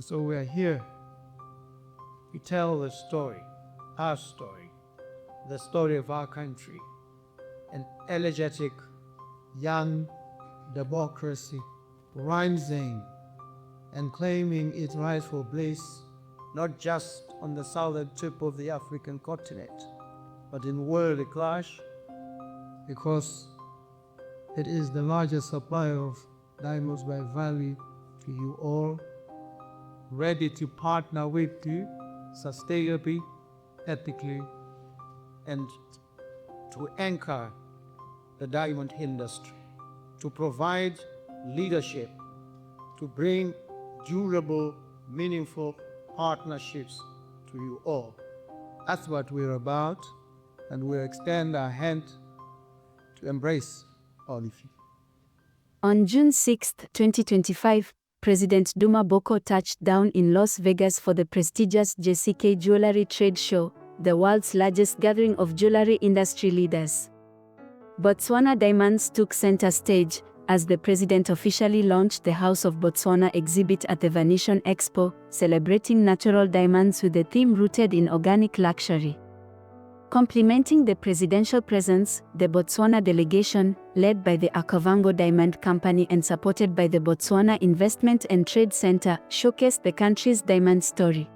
So we are here to tell the story, our story, the story of our country, an energetic, young democracy rising and claiming its rightful place, not just on the southern tip of the African continent, but in world at large, because it is the largest supplier of diamonds by value to you all, ready to partner with you sustainably, ethically, and to anchor the diamond industry, to provide leadership, to bring durable, meaningful partnerships to you all. That's what we're about, and we'll extend our hand to embrace all of you. On June 6, 2025, President Duma Boko touched down in Las Vegas for the prestigious JCK Jewellery Trade Show, the world's largest gathering of jewellery industry leaders. Botswana diamonds took center stage as the president officially launched the House of Botswana exhibit at the Venetian Expo, celebrating natural diamonds with a theme rooted in organic luxury. Complementing the presidential presence, the Botswana delegation, led by the Akavango Diamond Company and supported by the Botswana Investment and Trade Center, showcased the country's diamond story.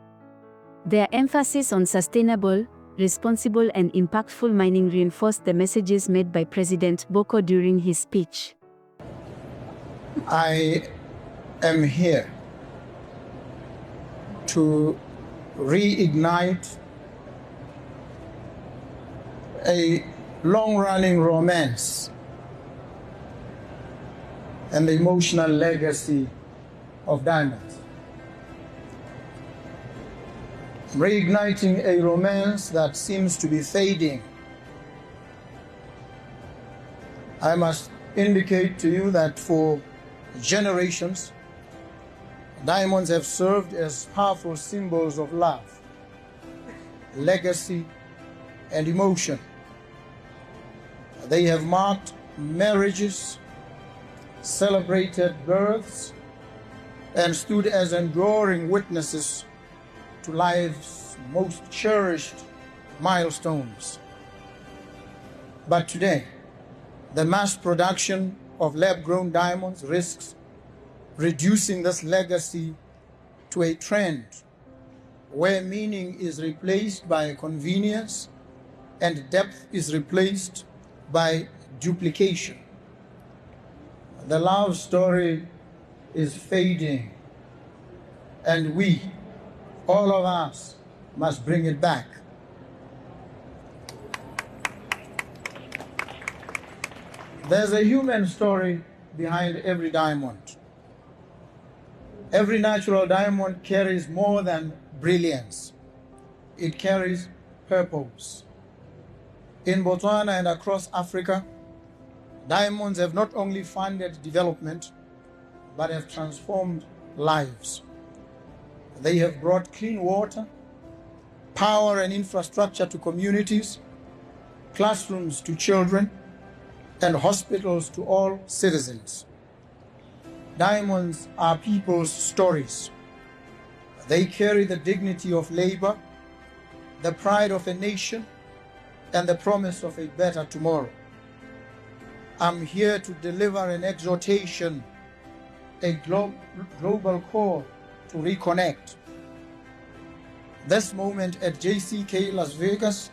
Their emphasis on sustainable, responsible and impactful mining reinforced the messages made by President Boko during his speech. I am here to reignite a long-running romance and the emotional legacy of diamonds. Reigniting a romance that seems to be fading. I must indicate to you that for generations, diamonds have served as powerful symbols of love, legacy, and emotion. They have marked marriages, celebrated births, and stood as enduring witnesses to life's most cherished milestones. But today, the mass production of lab-grown diamonds risks reducing this legacy to a trend where meaning is replaced by convenience and depth is replaced by duplication. The love story is fading, and we, all of us, must bring it back. There's a human story behind every diamond. Every natural diamond carries more than brilliance. It carries purpose. In Botswana and across Africa, diamonds have not only funded development, but have transformed lives. They have brought clean water, power and infrastructure to communities, classrooms to children, and hospitals to all citizens. Diamonds are people's stories. They carry the dignity of labor, the pride of a nation, and the promise of a better tomorrow. I'm here to deliver an exhortation, a global call to reconnect. This moment at JCK Las Vegas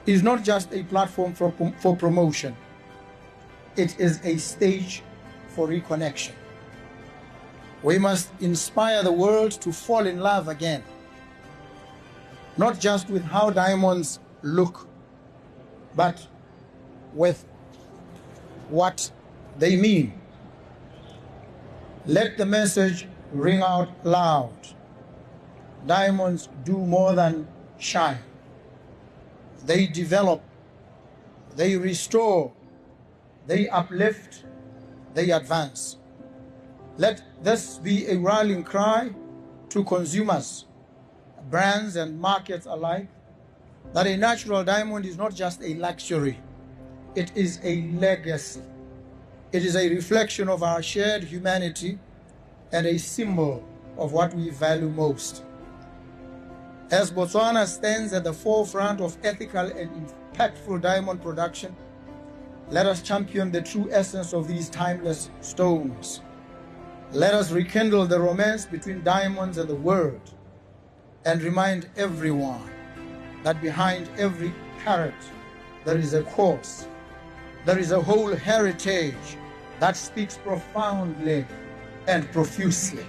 is not just a platform for promotion. It is a stage for reconnection. We must inspire the world to fall in love again, not just with how diamonds look, but with what they mean. Let the message ring out loud. Diamonds do more than shine. They develop, they restore, they uplift, they advance. Let this be a rallying cry to consumers, brands and markets alike, that a natural diamond is not just a luxury, it is a legacy. It is a reflection of our shared humanity and a symbol of what we value most. As Botswana stands at the forefront of ethical and impactful diamond production, let us champion the true essence of these timeless stones. Let us rekindle the romance between diamonds and the world, and remind everyone that behind every carat there is a cause, there is a whole heritage that speaks profoundly and profusely.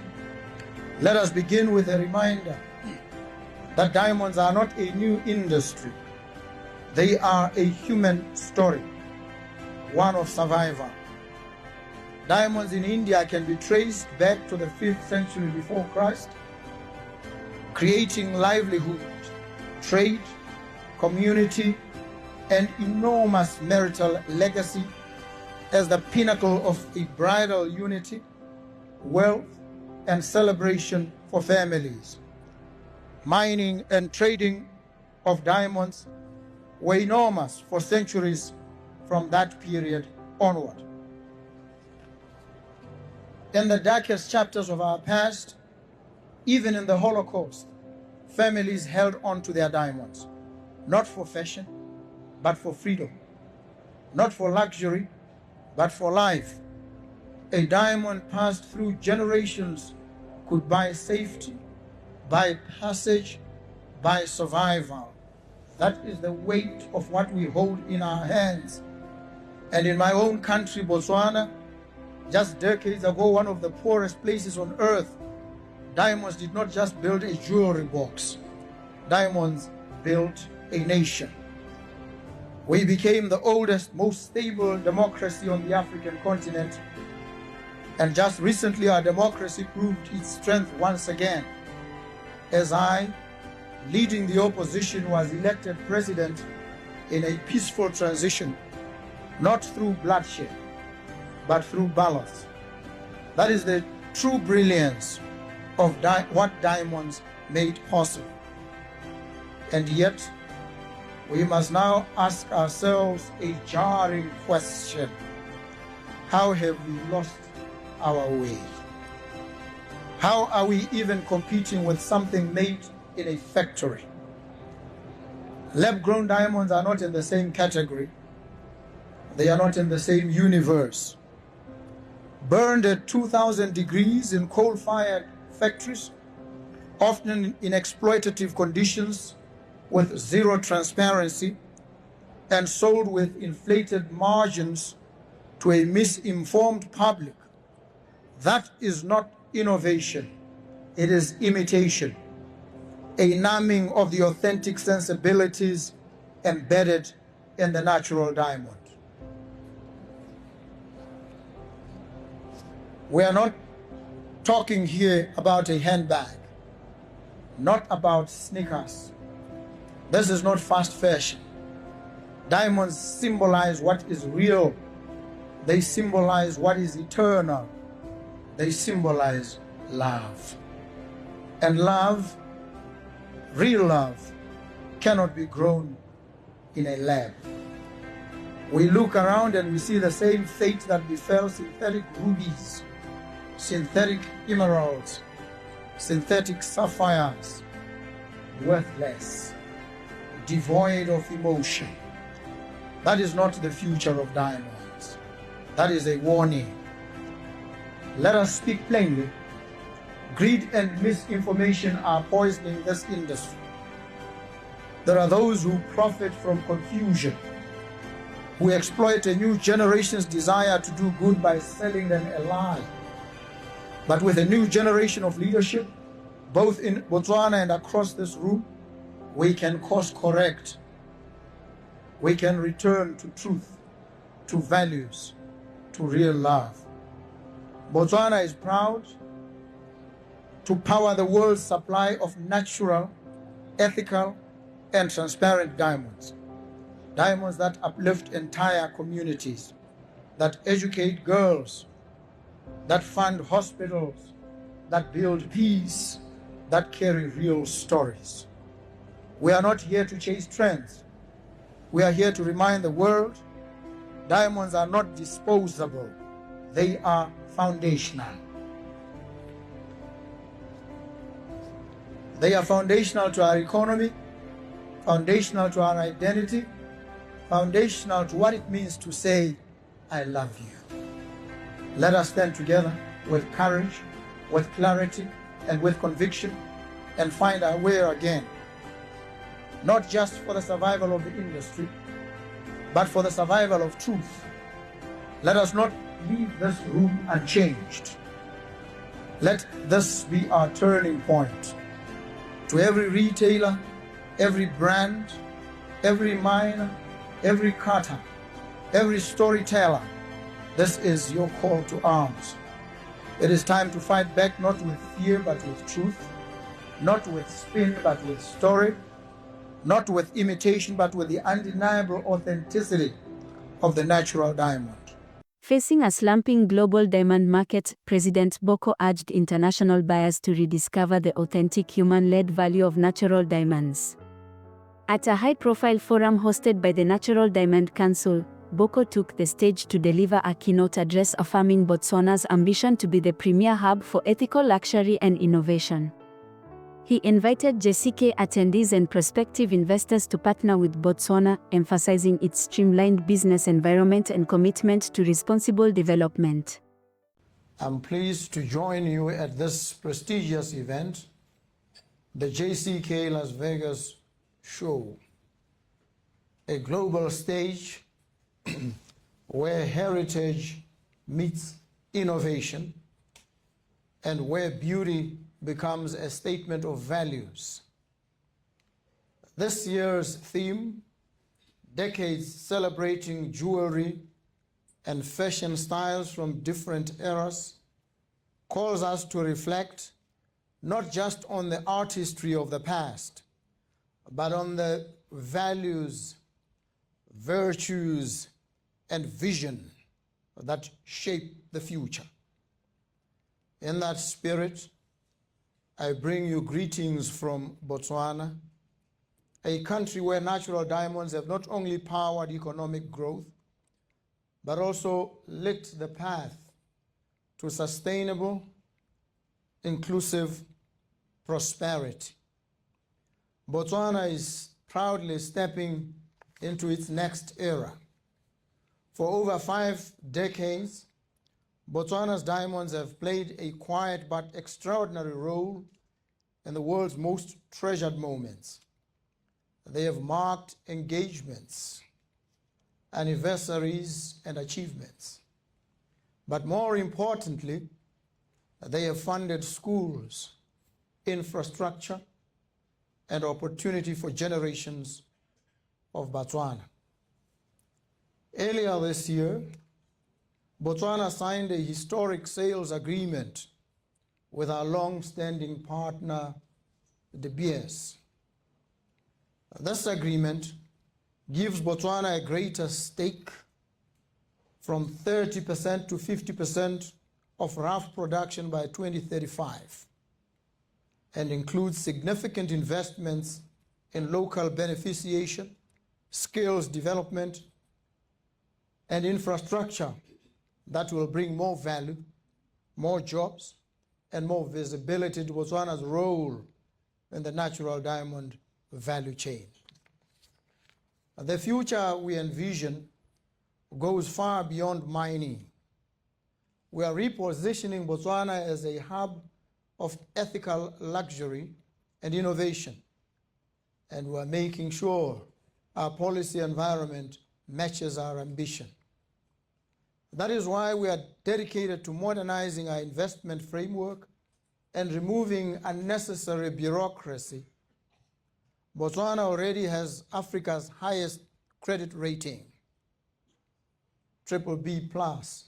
Let us begin with a reminder that diamonds are not a new industry. They are a human story, one of survival. Diamonds in India can be traced back to the 5th century before Christ, creating livelihood, trade, community, and enormous marital legacy as the pinnacle of a bridal unity, wealth, and celebration for families. Mining and trading of diamonds were enormous for centuries from that period onward. In the darkest chapters of our past, even in the Holocaust, families held on to their diamonds, not for fashion, but for freedom, not for luxury, but for life. A diamond passed through generations could buy safety, buy passage, buy survival. That is the weight of what we hold in our hands. And in my own country, Botswana, just decades ago, one of the poorest places on earth, diamonds did not just build a jewelry box. Diamonds built a nation. We became the oldest, most stable democracy on the African continent. And just recently, our democracy proved its strength once again, as I, leading the opposition, was elected president in a peaceful transition, not through bloodshed, but through ballots. That is the true brilliance of what diamonds made possible. And yet, we must now ask ourselves a jarring question. How have we lost our way? How are we even competing with something made in a factory? Lab-grown diamonds are not in the same category. They are not in the same universe. Burned at 2,000 degrees in coal-fired factories, often in exploitative conditions with zero transparency, and sold with inflated margins to a misinformed public. That is not innovation, it is imitation, a numbing of the authentic sensibilities embedded in the natural diamond. We are not talking here about a handbag, not about sneakers. This is not fast fashion. Diamonds symbolize what is real. They symbolize what is eternal. They symbolize love. And love, real love, cannot be grown in a lab. We look around and we see the same fate that befell synthetic rubies, synthetic emeralds, synthetic sapphires, worthless, devoid of emotion. That is not the future of diamonds. That is a warning. Let us speak plainly. Greed and misinformation are poisoning this industry. There are those who profit from confusion, who exploit a new generation's desire to do good by selling them a lie. But with a new generation of leadership, both in Botswana and across this room, we can course correct. We can return to truth, to values, to real love. Botswana is proud to power the world's supply of natural, ethical, and transparent diamonds. Diamonds that uplift entire communities, that educate girls, that fund hospitals, that build peace, that carry real stories. We are not here to chase trends. We are here to remind the world diamonds are not disposable. They are foundational. They are foundational to our economy, foundational to our identity, foundational to what it means to say, I love you. Let us stand together with courage, with clarity, and with conviction, and find our way again, not just for the survival of the industry, but for the survival of truth. Let us not leave this room unchanged. Let this be our turning point. To every retailer, every brand, every miner, every cutter, every storyteller, this is your call to arms. It is time to fight back, not with fear, but with truth, not with spin, but with story, not with imitation, but with the undeniable authenticity of the natural diamond. Facing a slumping global diamond market, President Boko urged international buyers to rediscover the authentic human-led value of natural diamonds. At a high-profile forum hosted by the Natural Diamond Council, Boko took the stage to deliver a keynote address affirming Botswana's ambition to be the premier hub for ethical luxury and innovation. He invited JCK attendees and prospective investors to partner with Botswana, emphasizing its streamlined business environment and commitment to responsible development. I'm pleased to join you at this prestigious event, the JCK Las Vegas show, a global stage where heritage meets innovation and where beauty becomes a statement of values. This year's theme, decades celebrating jewelry and fashion styles from different eras, calls us to reflect not just on the artistry of the past, but on the values, virtues, and vision that shape the future. In that spirit, I bring you greetings from Botswana, a country where natural diamonds have not only powered economic growth, but also lit the path to sustainable, inclusive prosperity. Botswana is proudly stepping into its next era. For over 5 decades, Botswana's diamonds have played a quiet but extraordinary role in the world's most treasured moments. They have marked engagements, anniversaries, and achievements. But more importantly, they have funded schools, infrastructure, and opportunity for generations of Botswana. Earlier this year, Botswana signed a historic sales agreement with our long-standing partner, De Beers. This agreement gives Botswana a greater stake from 30% to 50% of rough production by 2035 and includes significant investments in local beneficiation, skills development, and infrastructure that will bring more value, more jobs, and more visibility to Botswana's role in the natural diamond value chain. The future we envision goes far beyond mining. We are repositioning Botswana as a hub of ethical luxury and innovation, and we are making sure our policy environment matches our ambition. That is why we are dedicated to modernizing our investment framework and removing unnecessary bureaucracy. Botswana already has Africa's highest credit rating, BBB+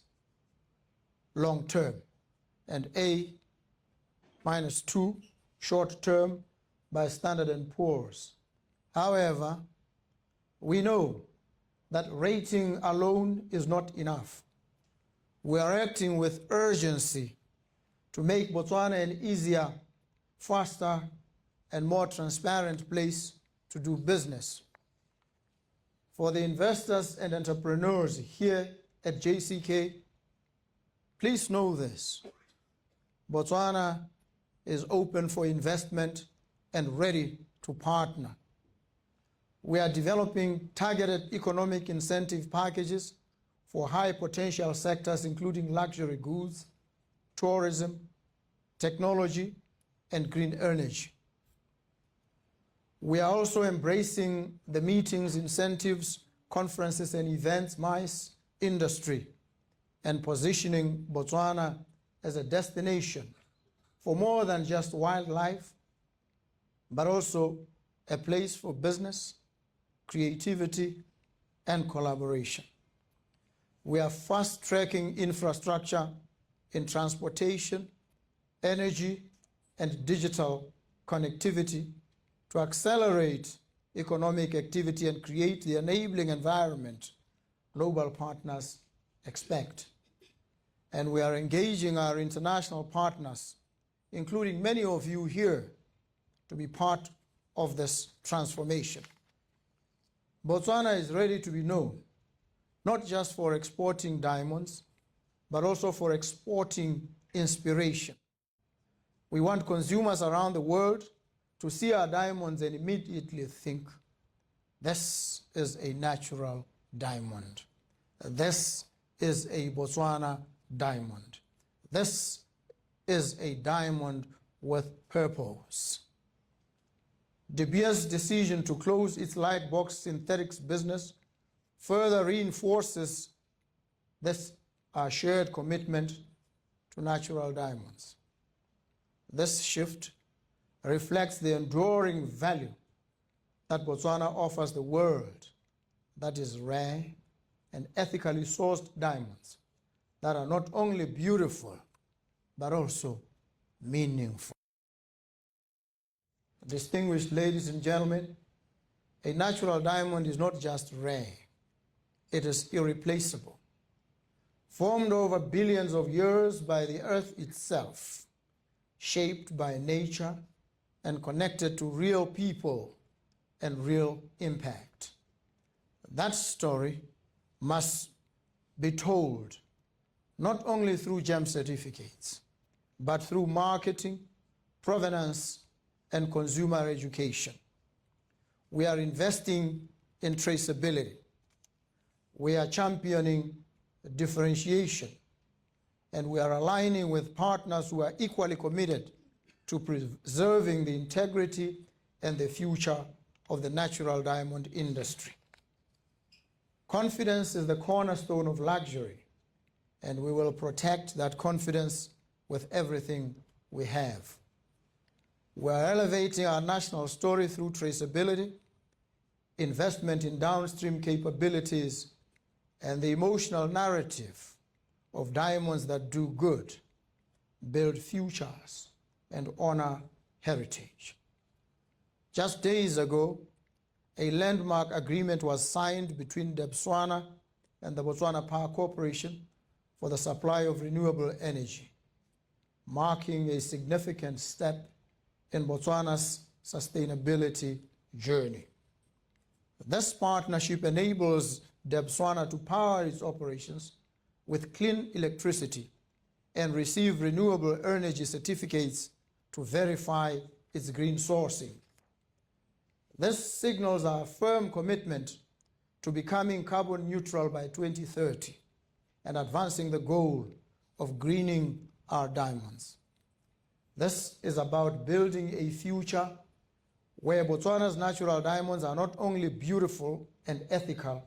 long term, and A-2 short term by Standard & Poor's. However, we know that rating alone is not enough. We are acting with urgency to make Botswana an easier, faster, and more transparent place to do business. For the investors and entrepreneurs here at JCK, please know this: Botswana is open for investment and ready to partner. We are developing targeted economic incentive packages for high potential sectors, including luxury goods, tourism, technology, and green energy. We are also embracing the meetings, incentives, conferences, and events MICE industry and positioning Botswana as a destination for more than just wildlife, but also a place for business, creativity, and collaboration. We are fast-tracking infrastructure in transportation, energy, and digital connectivity to accelerate economic activity and create the enabling environment global partners expect. And we are engaging our international partners, including many of you here, to be part of this transformation. Botswana is ready to be known, not just for exporting diamonds, but also for exporting inspiration. We want consumers around the world to see our diamonds and immediately think, this is a natural diamond. This is a Botswana diamond. This is a diamond with purpose. De Beers' decision to close its Lightbox synthetics business further reinforces this our shared commitment to natural diamonds. This shift reflects the enduring value that Botswana offers the world, that is rare and ethically sourced diamonds that are not only beautiful, but also meaningful. Distinguished ladies and gentlemen, a natural diamond is not just rare, it is irreplaceable. Formed over billions of years by the earth itself, shaped by nature and connected to real people and real impact. That story must be told not only through gem certificates, but through marketing, provenance, and consumer education. We are investing in traceability. We are championing differentiation, and we are aligning with partners who are equally committed to preserving the integrity and the future of the natural diamond industry. Confidence is the cornerstone of luxury, and we will protect that confidence with everything we have. We are elevating our national story through traceability, investment in downstream capabilities, and the emotional narrative of diamonds that do good, build futures, and honor heritage. Just days ago, a landmark agreement was signed between Botswana and the Botswana Power Corporation for the supply of renewable energy, marking a significant step in Botswana's sustainability journey. This partnership enables Botswana to power its operations with clean electricity and receive renewable energy certificates to verify its green sourcing. This signals our firm commitment to becoming carbon neutral by 2030 and advancing the goal of greening our diamonds. This is about building a future where Botswana's natural diamonds are not only beautiful and ethical,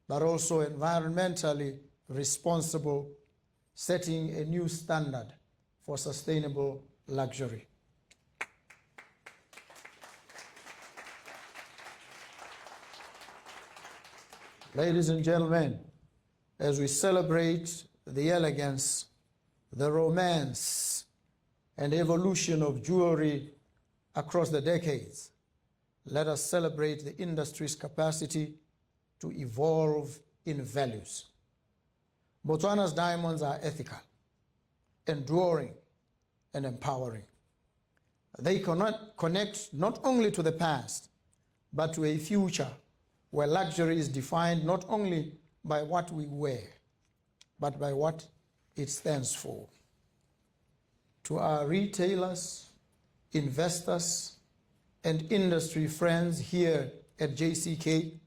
but also environmentally responsible, setting a new standard for sustainable luxury. Ladies and gentlemen, as we celebrate the elegance, the romance, and evolution of jewelry across the decades, let us celebrate the industry's capacity to evolve in values. Botswana's diamonds are ethical, enduring, and empowering. They connect not only to the past, but to a future where luxury is defined not only by what we wear, but by what it stands for. To our retailers, investors, and industry friends here at JCK,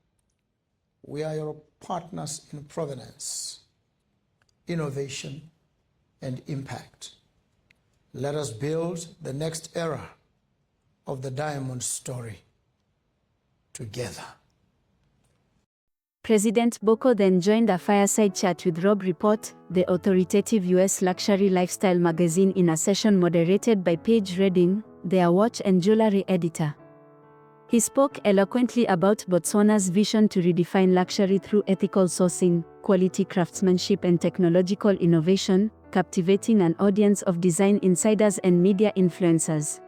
we are your partners in provenance, innovation, and impact. Let us build the next era of the diamond story together. President Boko then joined a fireside chat with Robb Report, the authoritative U.S. luxury lifestyle magazine, in a session moderated by Paige Redding, their watch and jewelry editor. He spoke eloquently about Botswana's vision to redefine luxury through ethical sourcing, quality craftsmanship and technological innovation, captivating an audience of design insiders and media influencers.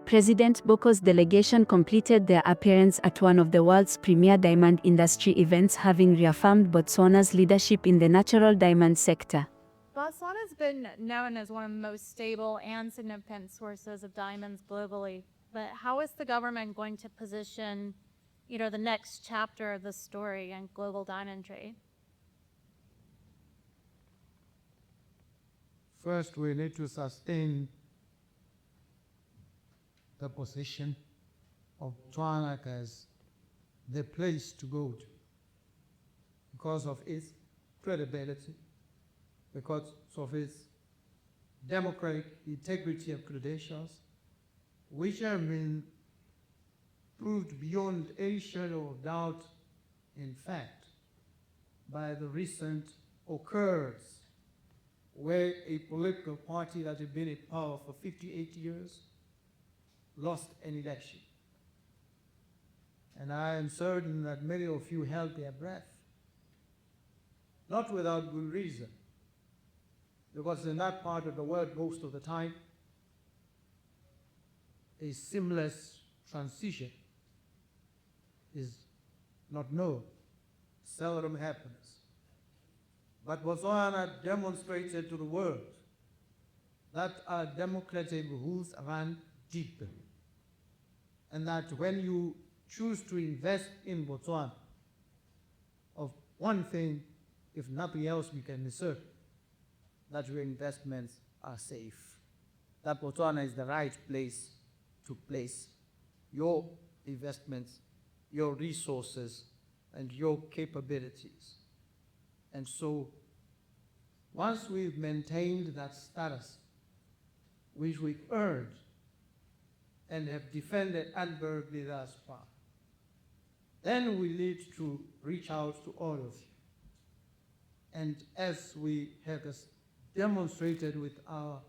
President Boko's delegation completed their appearance at one of the world's premier diamond industry events, having reaffirmed Botswana's leadership in the natural diamond sector. Botswana's been known as one of the most stable and significant sources of diamonds globally, but how is the government going to position, the next chapter of the story in global diamond trade? First, we need to sustain the position of Botswana as the place to go to because of its credibility, because of its democratic integrity of credentials, which have been proved beyond any shadow of doubt, in fact, by the recent occurrence where a political party that had been in power for 58 years lost an election. And I am certain that many of you held their breath, not without good reason, because in that part of the world most of the time, a seamless transition is not known, seldom happens. But Botswana demonstrated to the world that our democratic roots run deep, and that when you choose to invest in Botswana, of one thing, if nothing else, we can assert that your investments are safe, that Botswana is the right place to place your investments, your resources, and your capabilities. And so, once we've maintained that status, which we've earned and have defended admirably thus far, then we need to reach out to all of you. And as we have demonstrated with our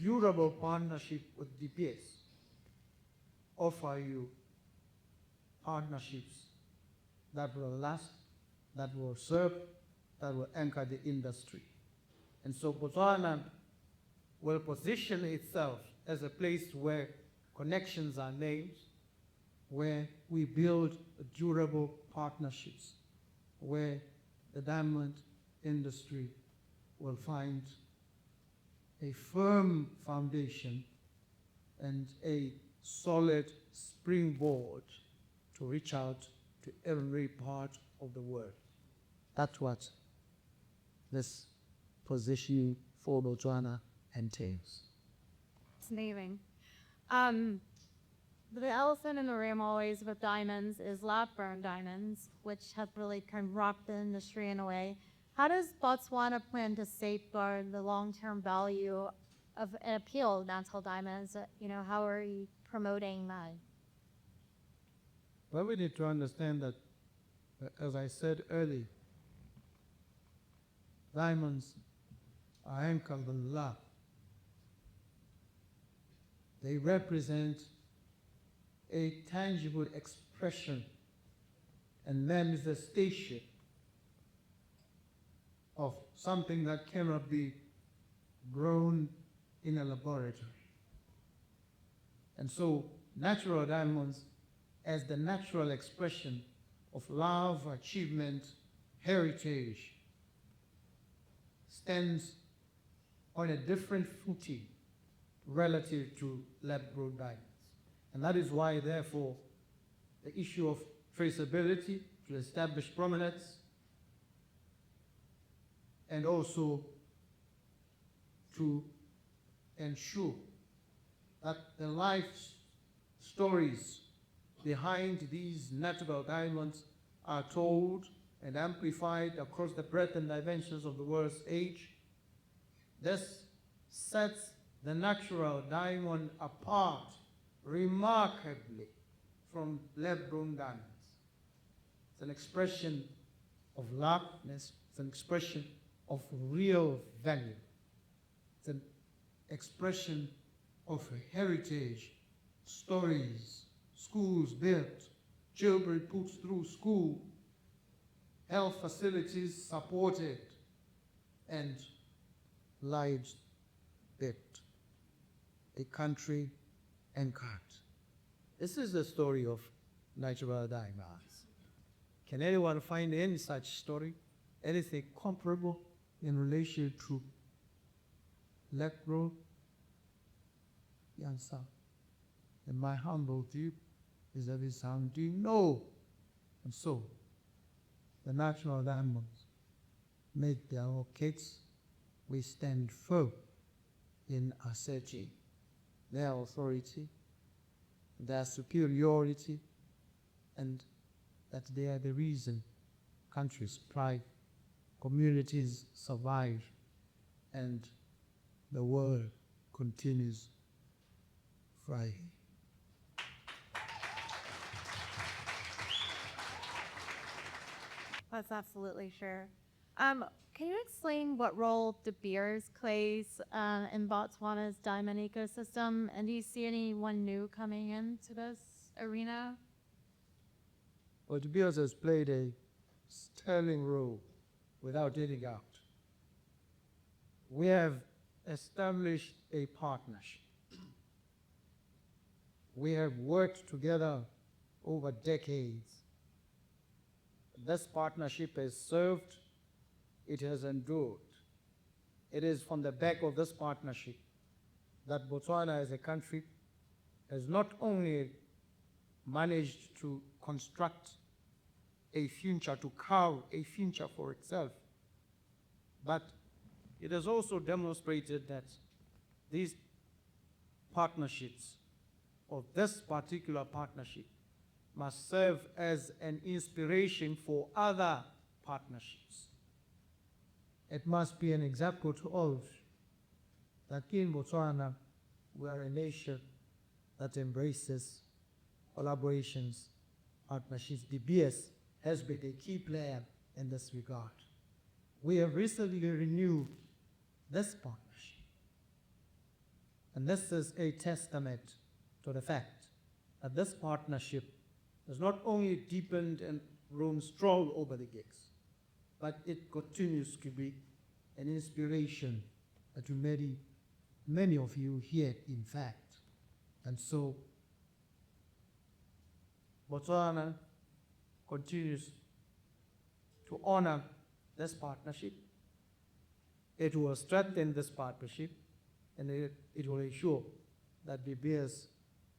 durable partnership with DPS, offer you partnerships that will last, that will serve, that will anchor the industry. And so Botswana will position itself as a place where connections are named, where we build durable partnerships, where the diamond industry will find a firm foundation and a solid springboard to reach out to every part of the world. That's what this position for Botswana entails. It's amazing. The elephant in the room always with diamonds is lab-grown diamonds, which have really kind of rocked the industry in a way. How does Botswana plan to safeguard the long-term value of and appeal of natural diamonds? How are you promoting that? Well, we need to understand that, as I said earlier, diamonds are anchored in love. They represent a tangible expression and manifestation of something that cannot be grown in a laboratory. And so natural diamonds, as the natural expression of love, achievement, heritage, stands on a different footing relative to lab-grown diamonds. And that is why, therefore, the issue of traceability to establish provenance and also to ensure that the life stories behind these natural diamonds are told and amplified across the breadth and dimensions of the world's age. This sets the natural diamond apart remarkably from lab-grown diamonds. It's an expression of largeness, it's an expression of real value. It's an expression of heritage, stories, schools built, children put through school, health facilities supported, and lives built, a country anchored. This is the story of natural diamonds. Can anyone find any such story, anything comparable in relation to lab-grown? The answer, in my humble view, is that it's something no. And so, the natural diamonds make their own case. We stand firm in asserting their authority, their superiority, and that they are the reason countries thrive, communities survive, and the world continues thriving. That's absolutely sure. Can you explain what role De Beers plays in Botswana's diamond ecosystem? And do you see anyone new coming into this arena? Well, De Beers has played a sterling role without any doubt. We have established a partnership. We have worked together over decades. This partnership has served, it has endured. It is from the back of this partnership that Botswana as a country has not only managed to construct a future, to carve a future for itself, but it has also demonstrated that these partnerships, or this particular partnership, must serve as an inspiration for other partnerships. It must be an example to all that in Botswana, we are a nation that embraces collaborations, partnerships. De Beers has been a key player in this regard. We have recently renewed this partnership. And this is a testament to the fact that this partnership has not only deepened and grown strong over the years, but it continues to be an inspiration to many of you here, in fact. And so, Botswana continues to honor this partnership. It will strengthen this partnership, and it will ensure that De Beers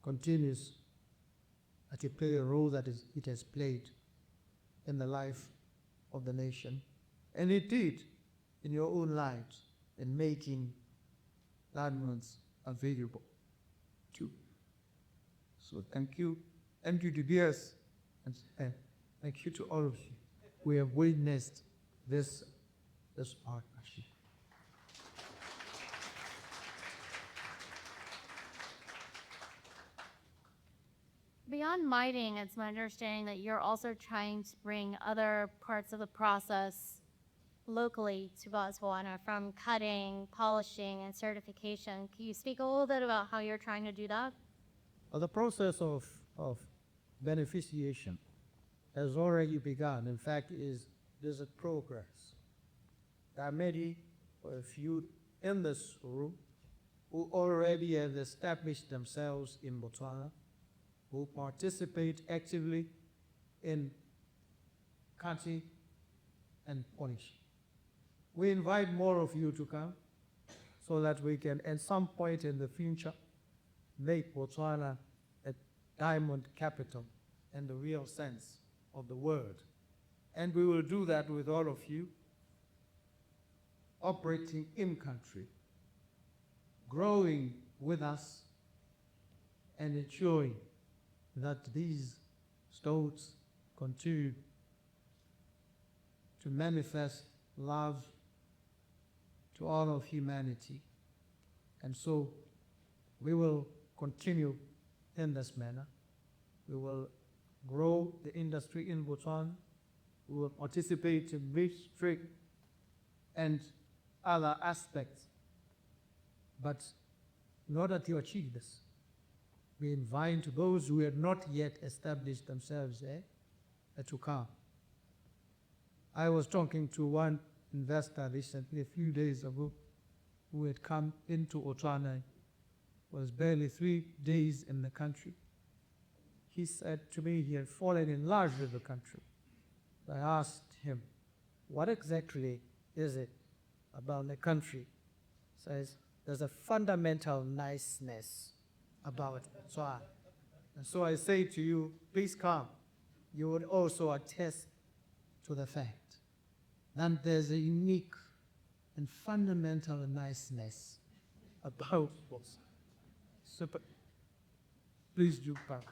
continues to play a role that it has played in the life of the nation, and indeed in your own lives, in making landmarks available too. So thank you, De Beers, and thank you to all of you. We have witnessed this partnership. Beyond mining, it's my understanding that you're also trying to bring other parts of the process locally to Botswana, from cutting, polishing, and certification. Can you speak a little bit about how you're trying to do that? Well, the process of beneficiation has already begun. In fact, there's a progress. There are many, or a few in this room, who already have established themselves in Botswana, who participate actively in cutting and polishing. We invite more of you to come so that we can, at some point in the future, make Botswana a diamond capital in the real sense of the word. And we will do that with all of you, operating in country, growing with us, and ensuring that these stones continue to manifest love to all of humanity. And so we will continue in this manner. We will grow the industry in Botswana. We will participate in rich trade and other aspects. But in order to achieve this, we invite those who have not yet established themselves to come. I was talking to one investor recently, a few days ago, who had come into Botswana, was barely 3 days in the country. He said to me he had fallen in love with the country. I asked him, what exactly is it about the country? He says, there's a fundamental niceness about Botswana. And so I say to you, please come. You would also attest to the fact that there's a unique and fundamental niceness about Botswana. So, please do come.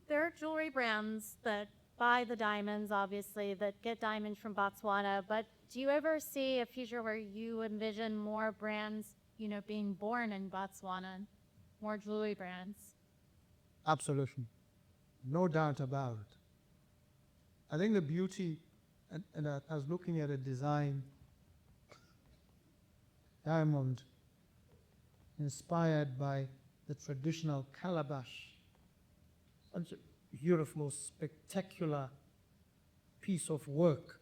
There are jewelry brands that buy the diamonds, obviously, that get diamonds from Botswana, but do you ever see a future where you envision more brands, being born in Botswana, more jewelry brands? Absolutely. No doubt about it. I think the beauty, and I was looking at a design diamond inspired by the traditional calabash. Such a beautiful, spectacular piece of work.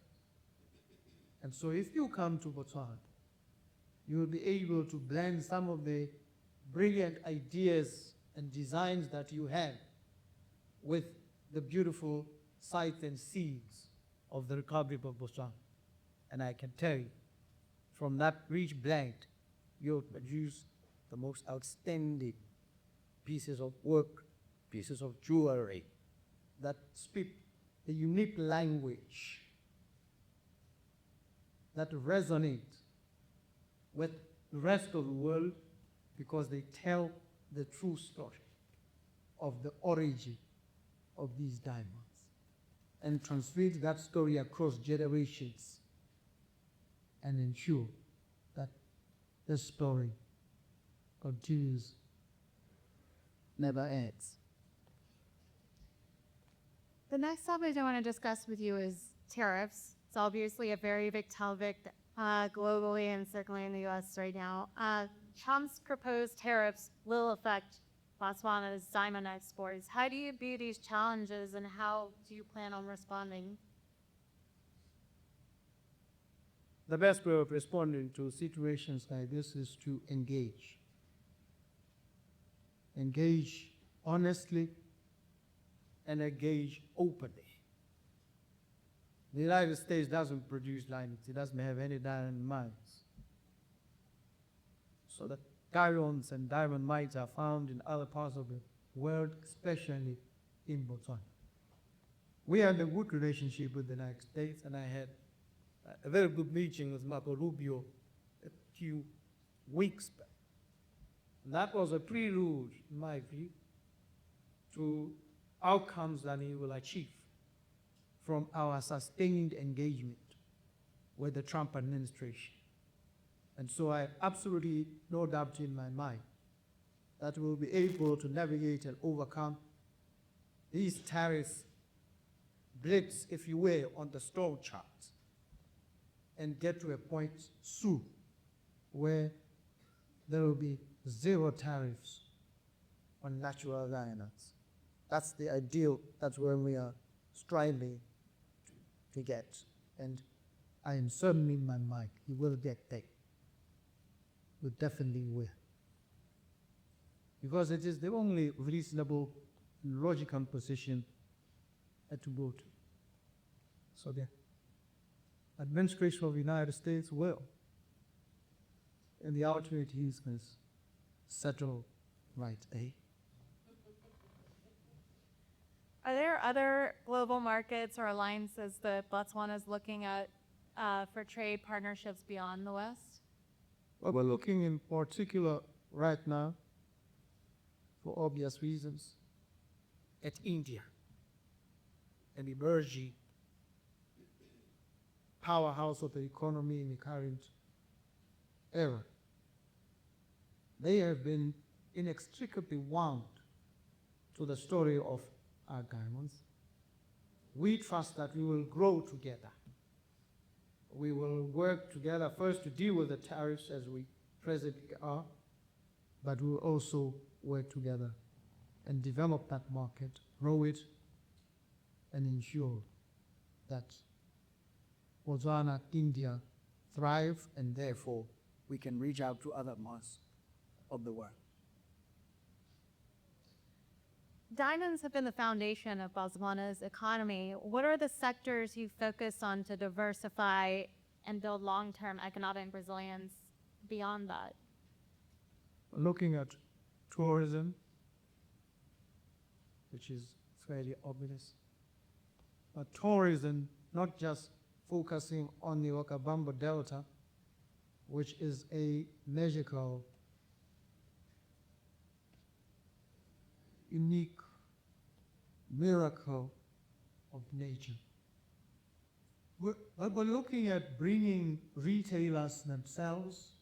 And so if you come to Botswana, you will be able to blend some of the brilliant ideas and designs that you have with the beautiful sights and scenes of the Republic of Botswana. And I can tell you, from that rich blend, you'll produce the most outstanding pieces of work, pieces of jewelry that speak a unique language that resonate with the rest of the world because they tell the true story of the origin of these diamonds and transmit that story across generations and ensure that the story continues, never ends. The next topic I want to discuss with you is tariffs. It's obviously a very big topic globally and certainly in the U.S. right now. Trump's proposed tariffs will affect Botswana's diamond exports. How do you view these challenges and how do you plan on responding? The best way of responding to situations like this is to engage. Engage honestly and engage openly. The United States doesn't produce diamonds. It doesn't have any diamond mines. So the diamonds and diamond mines are found in other parts of the world, especially in Botswana. We had a good relationship with the United States, and I had a very good meeting with Marco Rubio a few weeks back. And that was a prelude, in my view, to outcomes that he will achieve from our sustained engagement with the Trump administration. And so I have absolutely no doubt in my mind that we'll be able to navigate and overcome these tariffs blips, if you will, on the storm chart and get to a point soon where there will be zero tariffs on natural diamonds. That's the ideal. That's where we are striving to get. And I am certain in my mind he will get there. We definitely will. Because it is the only reasonable, logical position to go to. So the administration of the United States will, and the authorities must settle right, eh? Are there other global markets or alliances that Botswana is looking at for trade partnerships beyond the West? But we're looking in particular right now, for obvious reasons, at India, an emerging powerhouse of the economy in the current era. They have been inextricably wound to the story of our diamonds. We trust that we will grow together. We will work together first to deal with the tariffs as we presently are, but we will also work together and develop that market, grow it, and ensure that Botswana, India thrive, and therefore we can reach out to other parts of the world. Diamonds have been the foundation of Botswana's economy. What are the sectors you focus on to diversify and build long-term economic resilience beyond that? Looking at tourism, which is fairly obvious, but tourism not just focusing on the Okabamba Delta, which is a magical, unique miracle of nature. We're looking at bringing retailers themselves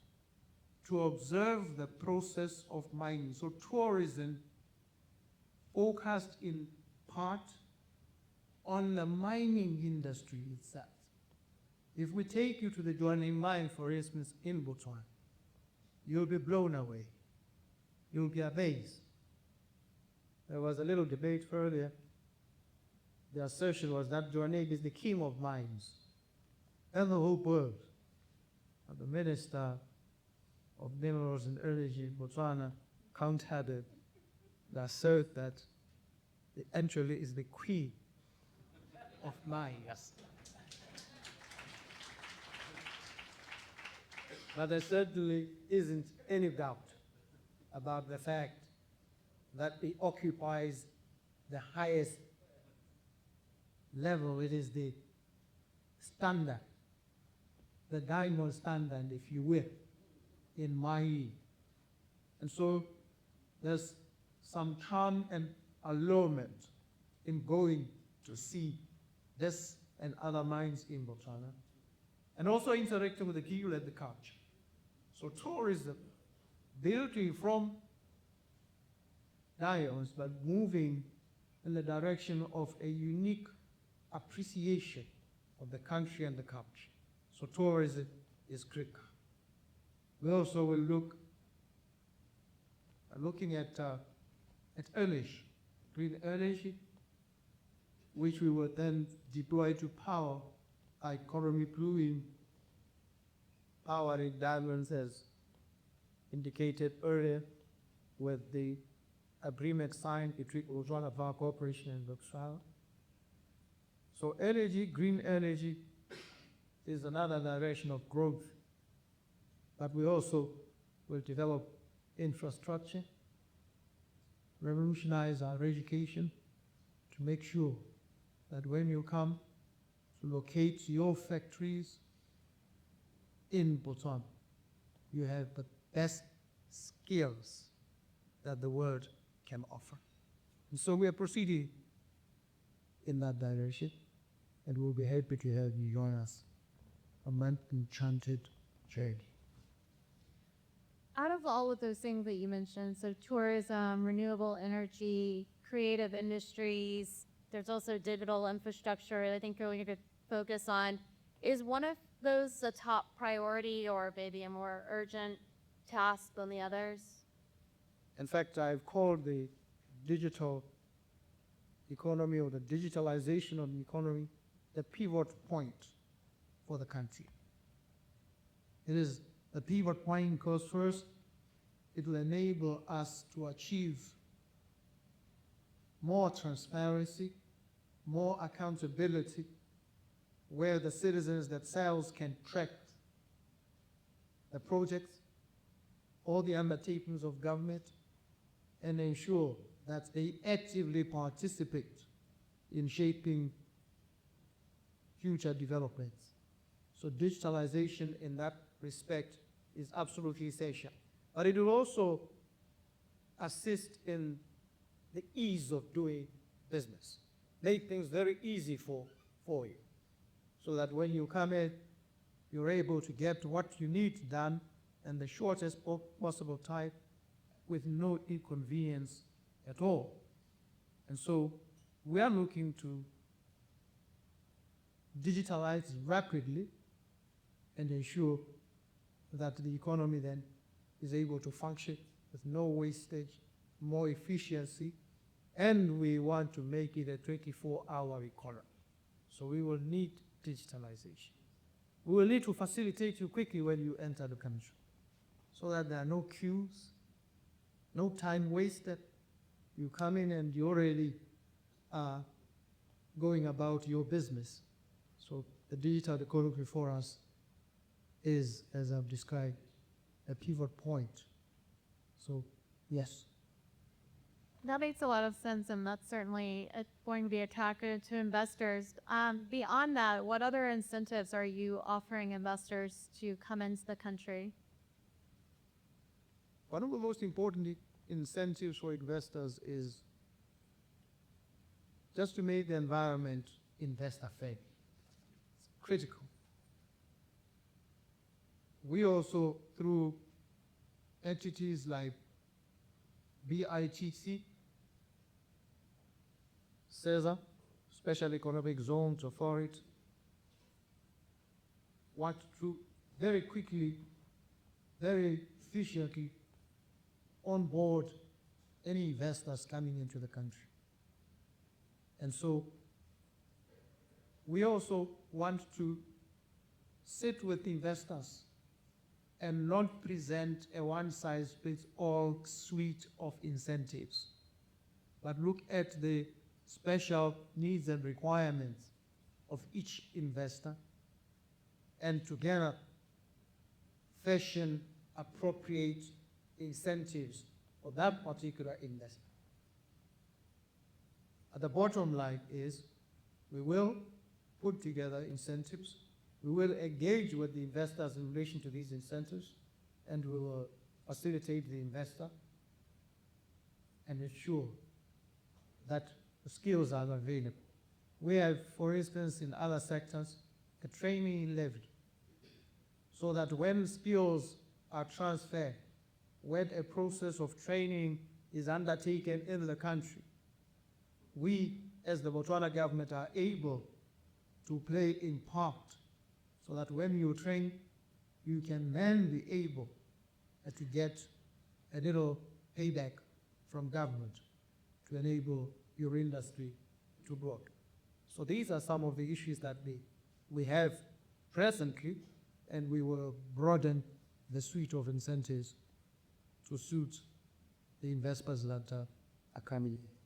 to observe the process of mining. So tourism focused in part on the mining industry itself. If we take you to the Joanning mine, for instance, in Botswana, you'll be blown away. You'll be amazed. There was a little debate earlier. The assertion was that Joanning is the king of mines and the whole world. And the Minister of Minerals and Energy in Botswana countered the assert that it actually is the queen of mines. But there certainly isn't any doubt about the fact that it occupies the highest level. It is the standard, the diamond standard, if you will, in mining. And so there's some charm and allurement in going to see this and other mines in Botswana, and also interacting with the people and the culture. So tourism, building from diamonds, but moving in the direction of a unique appreciation of the country and the culture. So tourism is critical. We also will looking at energy, green energy, which we will then deploy to power our economy, including powering diamonds, as indicated earlier, with the agreement signed between Botswana Power Corporation and Botswana. So energy, green energy, is another direction of growth. But we also will develop infrastructure, revolutionize our education to make sure that when you come to locate your factories in Botswana, you have the best skills that the world can offer. And so we are proceeding in that direction, and we'll be happy to have you join us on that enchanted journey. Out of all of those things that you mentioned, so tourism, renewable energy, creative industries, there's also digital infrastructure I think you're going to focus on. Is one of those a top priority or maybe a more urgent task than the others? In fact, I've called the digital economy, or the digitalization of the economy, the pivot point for the country. It is a pivot point because first, it will enable us to achieve more transparency, more accountability, where the citizens themselves can track the projects, all the undertakings of government, and ensure that they actively participate in shaping future developments. So digitalization in that respect is absolutely essential. But it will also assist in the ease of doing business. Make things very easy for you, so that when you come in, you're able to get what you need done in the shortest possible time with no inconvenience at all. And so we are looking to digitalize rapidly and ensure that the economy then is able to function with no wastage, more efficiency, and we want to make it a 24-hour economy. So we will need digitalization. We will need to facilitate you quickly when you enter the country, so that there are no queues, no time wasted. You come in and you already are going about your business. So the digital economy for us is, as I've described, a pivot point. So, yes. That makes a lot of sense, and that's certainly going to be attractive to investors. Beyond that, what other incentives are you offering investors to come into the country? One of the most important incentives for investors is just to make the environment investor-friendly. It's critical. We also, through entities like BITC, CESA, Special Economic Zones Authority, want to very quickly, very efficiently onboard any investors coming into the country. And so we also want to sit with investors and not present a one-size-fits-all suite of incentives, but look at the special needs and requirements of each investor, and together fashion appropriate incentives for that particular investor. At the bottom line is, we will put together incentives, we will engage with the investors in relation to these incentives, and we will facilitate the investor and ensure that the skills are available. We have, for instance, in other sectors, a training levy, so that when skills are transferred, when a process of training is undertaken in the country, we, as the Botswana government, are able to play in part, so that when you train, you can then be able to get a little payback from government to enable your industry to grow. So these are some of the issues that we have presently, and we will broaden the suite of incentives to suit the investors that are coming in.